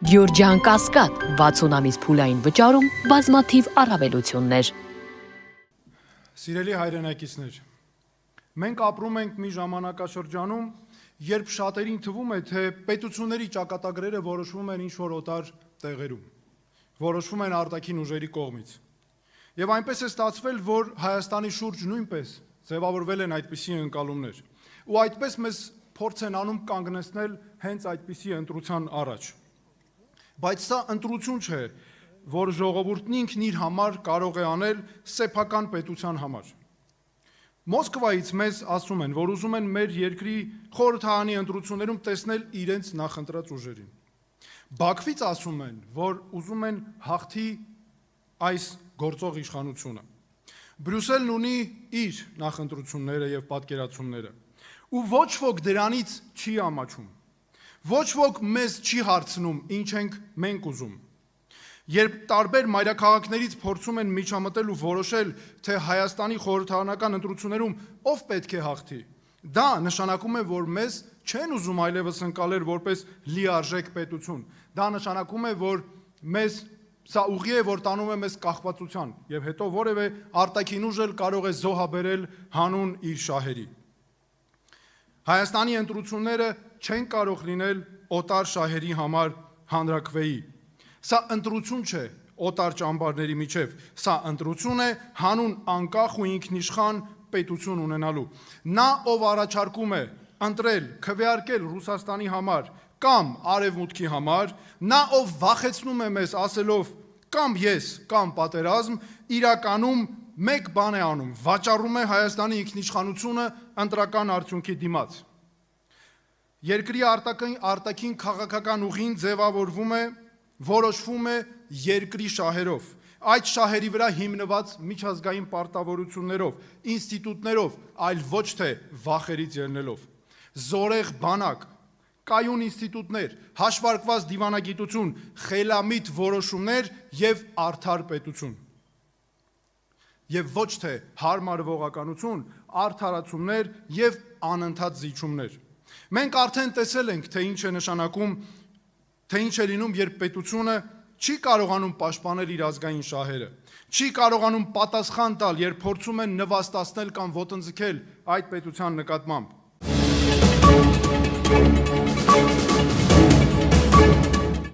Գյորջյան Կասկադ 60 ամիս փուլային վճարում բազմաթիվ առավելություններ։ Սիրելի հայրենակիցներ, մենք ապրում ենք մի ժամանակաշրջանում, երբ շատերին թվում է, թե պետությունների ճակատագրերը որոշվում են ինչ-որ օտար տեղերում, որոշվում են արտաքին ուժերի կողմից։ Եվ այնպես է ստացվել, որ Հայաստանի շուրջ նույնպես ձևավորվել են այդպիսի ընկալումներ, ու այդպես մեզ փորձ են անում կանգնեցնել հենց այդպիսի ընտրության առաջ։ Բայց սա ընտրություն չէ, որ ժողովուրդն ինքն իր համար կարող է անել սեփական պետության համար։ Մոսկվայից մեզ ասում են, որ ուզում են մեր երկրի խորհրդարանի ընտրություններում տեսնել իրենց նախընտրած ուժերին։ Բաքվից ասում են, որ ուզում են հաղթի այս գործող իշխանությունը։ Բրյուսելն ունի իր նախընտրությունները եւ պատկերացումները, ու ոչ ոք դրանից չի ամաչում։ Ոչ ոք մեզ չի հարցնում, ինչ ենք մենք ուզում։ Երբ տարբեր մայրաքաղաքներից փորձում են միջամտել ու որոշել, թե Հայաստանի խորհրդարանական ընտրություններում ով պետք է հաղթի, դա նշանակում է, որ մեզ չեն ուզում այլևս ընկալել որպես լիարժեք պետություն։ Դա նշանակում է, որ մեզ սա ուղի է, որ տանում է մեզ կախվածության, եւ հետո որևէ արտաքին ուժ էլ կարող է զոհաբերել հանուն իր շահերի։ Հայաստանի ընտրությունները չեն կարող լինել օտար շահերի համար հանրաքվեի։ Սա ընտրություն չէ օտար ճամբարների միջև, սա ընտրություն է հանուն անկախ ու ինքնիշխան պետություն ունենալու։ Նա, ով առաջարկում է ընտրել, քվեարկել Ռուսաստանի համար կամ Արևմուտքի համար, նա, ով վախեցնում է մեզ ասելով կամ ես, կամ պատերազմ, իրականում մեկ բան է անում, վաճառում է Հայաստանի ինքնիշխանությունը ընտրական արդյունքի դիմաց։ Երկրի արտաքին քաղաքական ուղին ձևավորվում է, որոշվում է երկրի շահերով, այդ շահերի վրա հիմնված միջազգային պարտավորություններով, ինստիտուտներով, այլ ոչ թե վախերից ելնելով։ Զորեղ բանակ, կայուն ինստիտուտներ, հաշվարկված դիվանագիտություն, խելամիտ որոշումներ եւ արդար պետություն։ Եվ ոչ թե հարմարվողականություն, արդարացումներ եւ անընդհատ զիջումներ։ Մենք արդեն տեսել ենք, թե ինչ է նշանակում, թե ինչ է լինում, երբ պետությունը չի կարողանում պաշտպանել իր ազգային շահերը, չի կարողանում պատասխան տալ, երբ փորձում են նվաստացնել կամ ոտնձգել այդ պետության նկատմամբ։